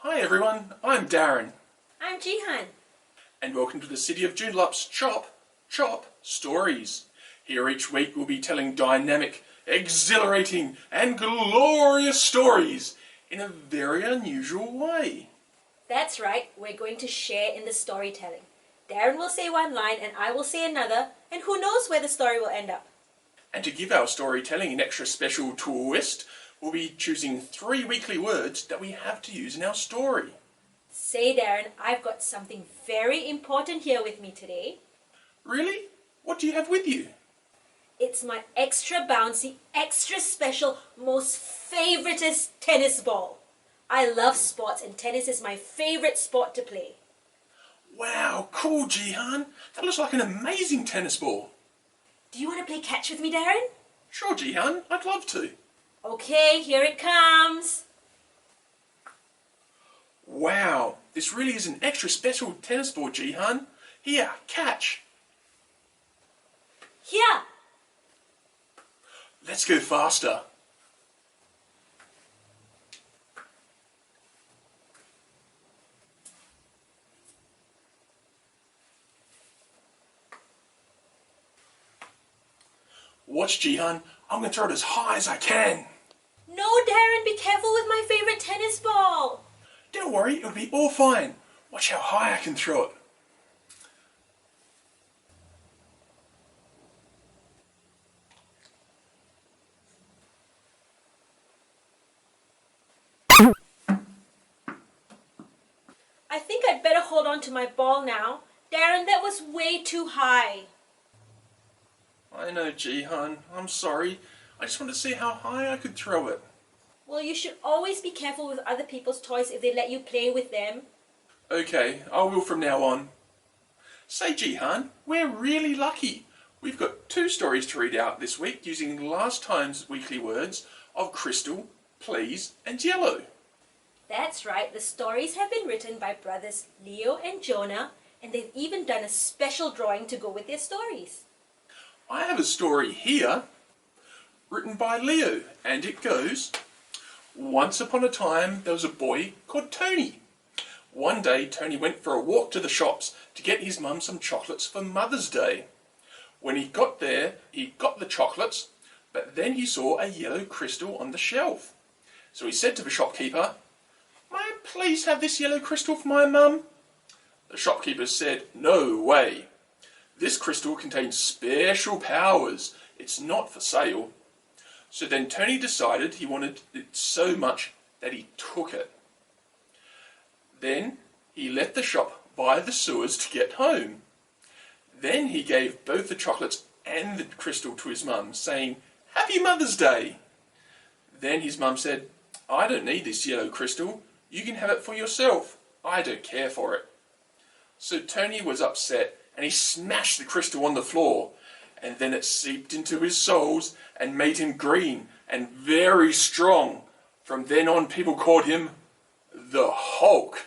Hi everyone, I'm Darren, I'm Jihan. and welcome to the City of Joondalup's Chop Stories. Here each week we'll be telling dynamic, exhilarating and glorious stories in a very unusual way. That's right, we're going to share in the storytelling. Darren will say one line and I will say another, and who knows where the story will end up. And to give our storytelling an extra special twist, we'll be choosing 3 weekly words that we have to use in our story. Say Darren, I've got something very important here with me today. Really? What do you have with you? It's my extra bouncy, extra special, most favoritist tennis ball. I love sports and tennis is my favorite sport to play. Wow, cool Jihan. That looks like an amazing tennis ball. Do you want to play catch with me, Darren? Sure Jihan, I'd love to. Okay, here it comes. Wow, this really is an extra special tennis ball, Jihan. Here, catch. Here. Let's go faster. Watch, Jihan. I'm going to throw it as high as I can. No, Darren, be careful with my favorite tennis ball. Don't worry, it'll be all fine. Watch how high I can throw it. I think I'd better hold on to my ball now. Darren, that was way too high. I know, Jihan. I'm sorry. I just want to see how high I could throw it. Well, you should always be careful with other people's toys if they let you play with them. Okay, I will from now on. Say, Jihan, we're really lucky. We've got 2 stories to read out this week using last time's weekly words of crystal, please, and yellow. That's right, the stories have been written by brothers Leo and Jonah, and they've even done a special drawing to go with their stories. I have a story here written by Leo, and it goes, once upon a time there was a boy called Tony. One day Tony went for a walk to the shops to get his mum some chocolates for Mother's Day. When he got there, he got the chocolates, but then he saw a yellow crystal on the shelf. So he said to the shopkeeper, "May I please have this yellow crystal for my mum?" The shopkeeper said, "No way. This crystal contains special powers. It's not for sale." So then Tony decided he wanted it so much that he took it. Then he left the shop by the sewers to get home. Then he gave both the chocolates and the crystal to his mum, saying, "Happy Mother's Day." Then his mum said, "I don't need this yellow crystal. You can have it for yourself. I don't care for it." So Tony was upset and he smashed the crystal on the floor, and then it seeped into his soles and made him green and very strong. From then on, people called him the Hulk.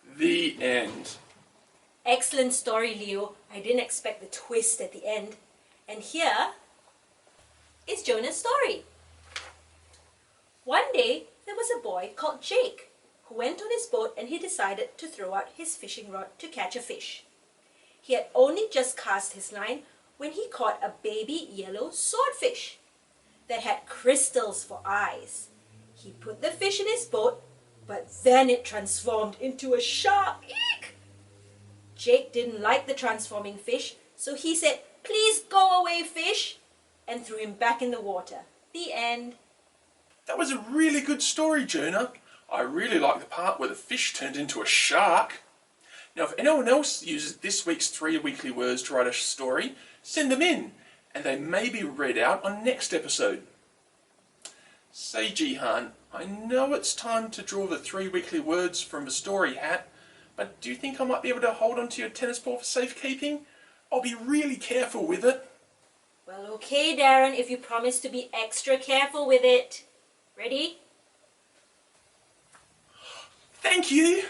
The end. Excellent story, Leo. I didn't expect the twist at the end. And here is Jonah's story. One day, there was a boy called Jake who went on his boat and he decided to throw out his fishing rod to catch a fish. He had only just cast his line when he caught a baby yellow swordfish that had crystals for eyes. He put the fish in his boat, but then it transformed into a shark. Eek! Jake didn't like the transforming fish, so he said, "Please go away, fish," and threw him back in the water. The end. That was a really good story, Jonah. I really like the part where the fish turned into a shark. Now, if anyone else uses this week's 3 weekly words to write a story, send them in, and they may be read out on next episode. Say, Jihan, I know it's time to draw the 3 weekly words from the story hat, but do you think I might be able to hold on to your tennis ball for safekeeping? I'll be really careful with it. Well, okay, Darren, if you promise to be extra careful with it. Ready? Thank you.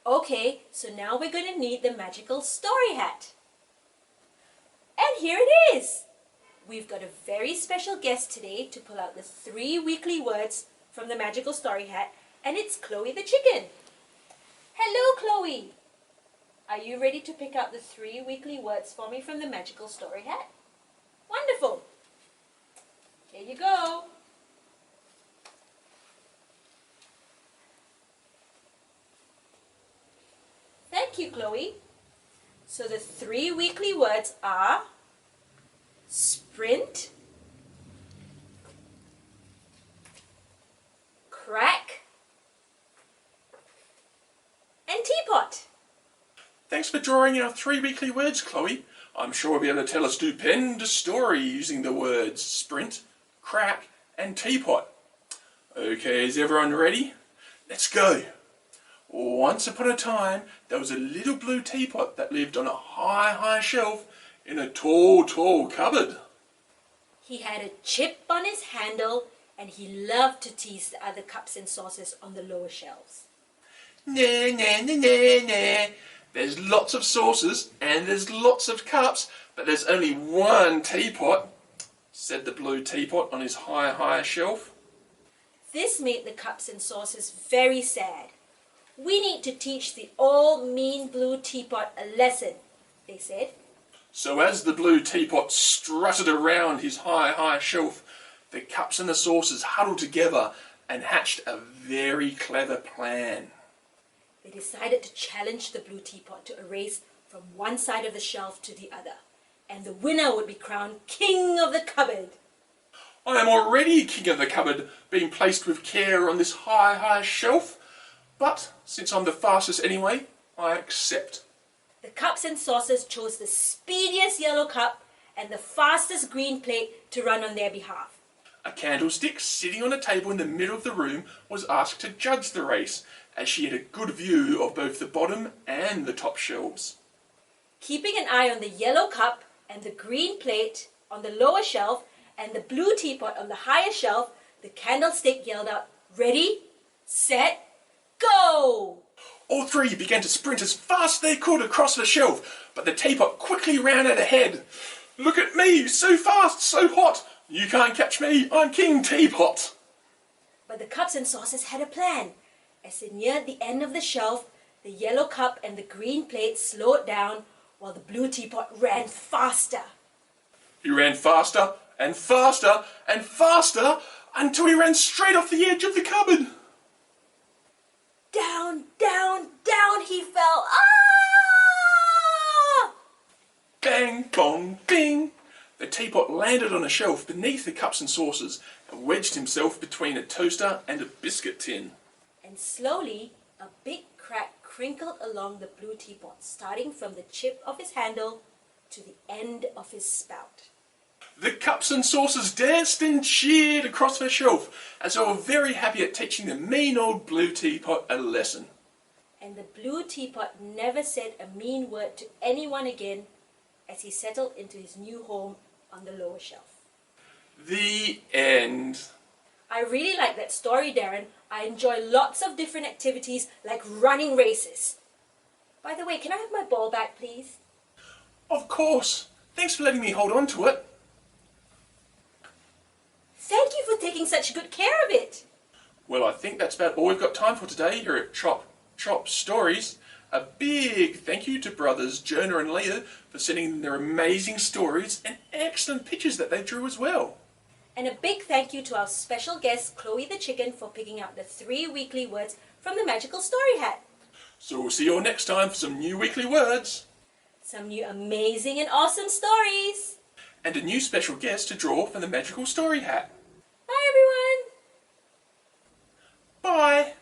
Okay, so now we're going to need the magical story hat. And here it is. We've got a very special guest today to pull out the 3 weekly words from the magical story hat and it's Chloe the chicken. Hello, Chloe. Are you ready to pick out the 3 weekly words for me from the magical story hat? Wonderful. Here you go. Thank you, Chloe. So the 3 weekly words are sprint, crack, and teapot. Thanks for drawing our 3 weekly words, Chloe. I'm sure we'll be able to tell a stupendous story using the words sprint, crack, and teapot. Okay, is everyone ready? Let's go. Once upon a time, there was a little blue teapot that lived on a high shelf in a tall cupboard. He had a chip on his handle and he loved to tease the other cups and saucers on the lower shelves. Nah, nah, nah, nah, nah. There's lots of saucers and there's lots of cups, but there's only one teapot, said the blue teapot on his high shelf. This made the cups and saucers very sad. We need to teach the old mean blue teapot a lesson, they said. So as the blue teapot strutted around his high shelf, the cups and the saucers huddled together and hatched a very clever plan. They decided to challenge the blue teapot to a race from one side of the shelf to the other, and the winner would be crowned king of the cupboard. I am already king of the cupboard, being placed with care on this high shelf, but since I'm the fastest anyway, I accept. The cups and saucers chose the speediest yellow cup and the fastest green plate to run on their behalf. A candlestick sitting on a table in the middle of the room was asked to judge the race, as she had a good view of both the bottom and the top shelves. Keeping an eye on the yellow cup and the green plate on the lower shelf and the blue teapot on the higher shelf, the candlestick yelled out, "Ready, set, go!" All 3 began to sprint as fast as they could across the shelf, but the teapot quickly ran out ahead. "Look at me, so fast, so hot! You can't catch me, I'm King Teapot!" But the cups and saucers had a plan. As they neared the end of the shelf, the yellow cup and the green plate slowed down while the blue teapot ran faster. He ran faster and faster and faster until he ran straight off the edge of the cupboard. Down he fell. Ah! Bang, bong, bing! The teapot landed on a shelf beneath the cups and saucers and wedged himself between a toaster and a biscuit tin. And slowly, a big crack crinkled along the blue teapot, starting from the chip of his handle to the end of his spout. The cups and saucers danced and cheered across the shelf as they were very happy at teaching the mean old blue teapot a lesson. And the blue teapot never said a mean word to anyone again as he settled into his new home on the lower shelf. The end. I really like that story, Darren. I enjoy lots of different activities like running races. By the way, can I have my ball back, please? Of course. Thanks for letting me hold on to it. Thank you for taking such good care of it. Well, I think that's about all we've got time for today here at Chop Stories. A big thank you to brothers Jonah and Leah for sending in their amazing stories and excellent pictures that they drew as well. And a big thank you to our special guest, Chloe the Chicken, for picking out the 3 weekly words from the Magical Story Hat. So we'll see you all next time for some new weekly words. Some new amazing and awesome stories. And a new special guest to draw from the Magical Story Hat. Bye, everyone. Bye.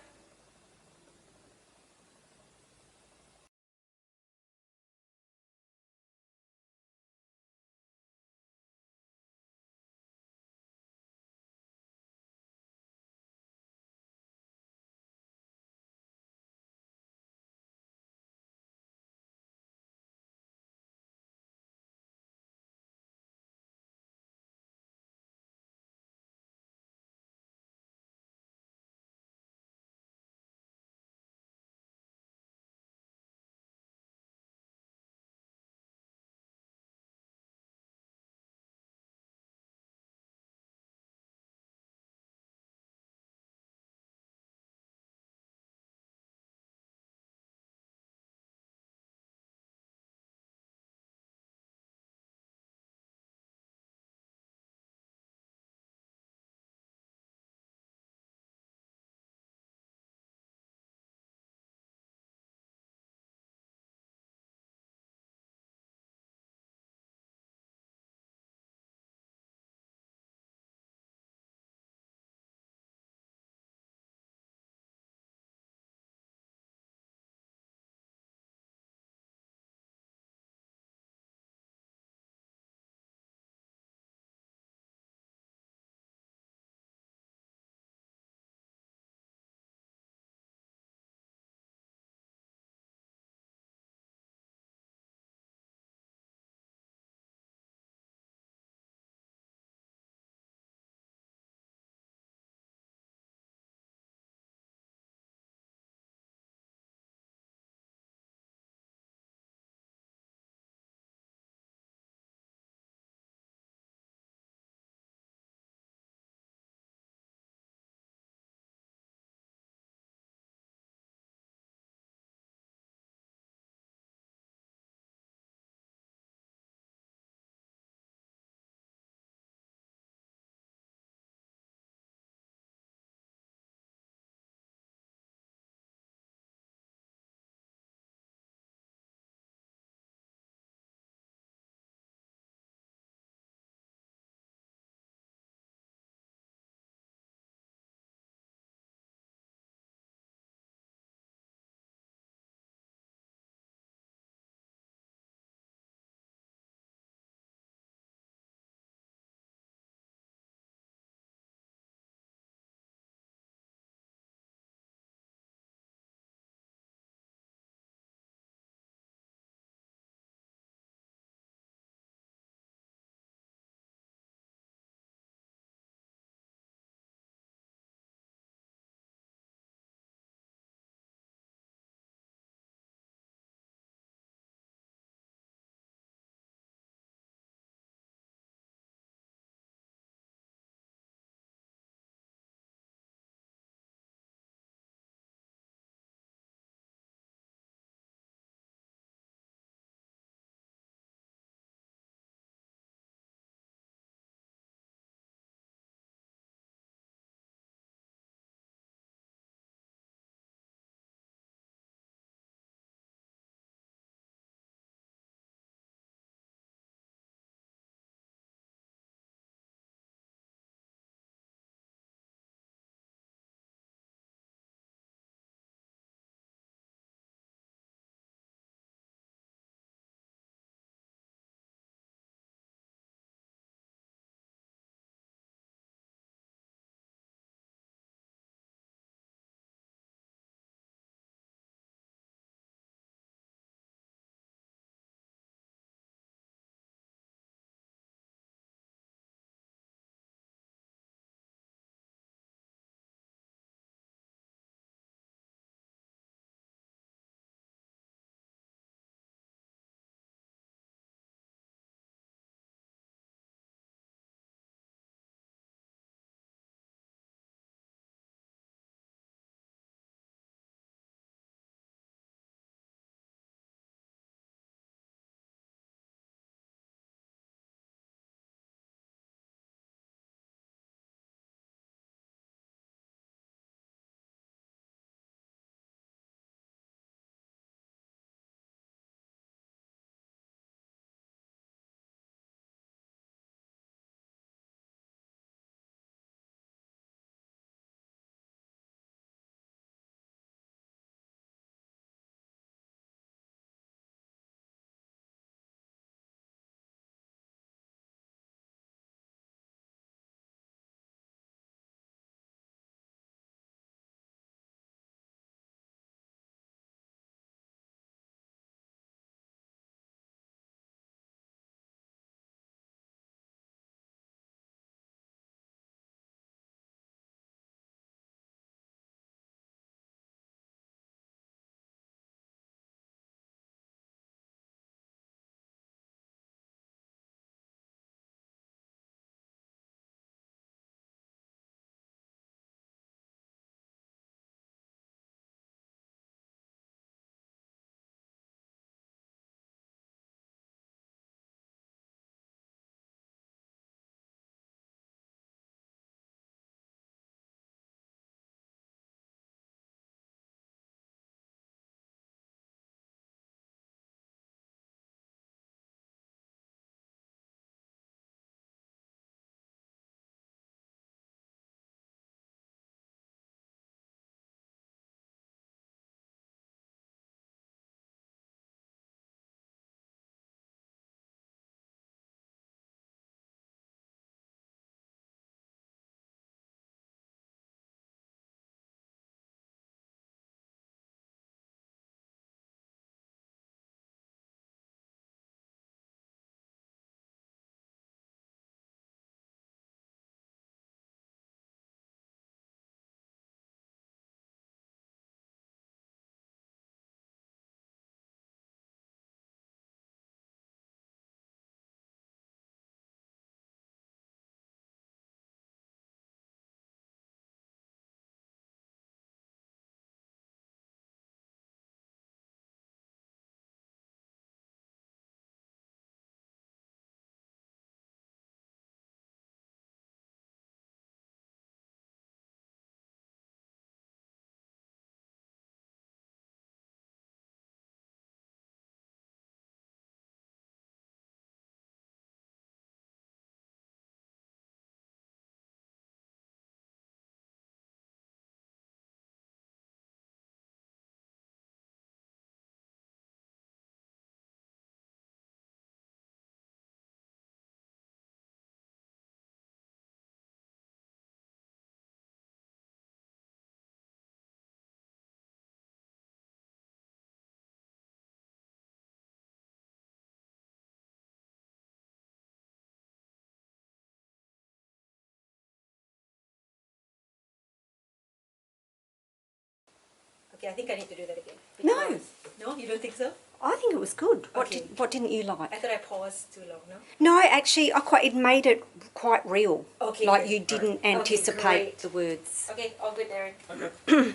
Okay, I think I need to do that again. No. No, you don't think so? I think it was good. Okay. What didn't you like? I thought I paused too long, no? No, actually, it made it quite real. Okay, Like good. you didn't Okay, anticipate great. the words. Okay, all good, Darren. Okay.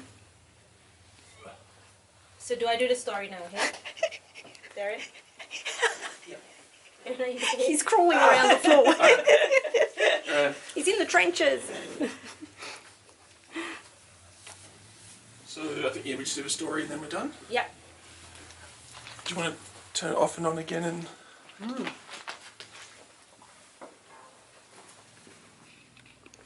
So do I do the story now, okay? Darren? Darren, are you okay? He's crawling around the floor. Alright, He's in the trenches. so I think we just do a story and then we're done. Yeah. Do you want to turn it off and on again and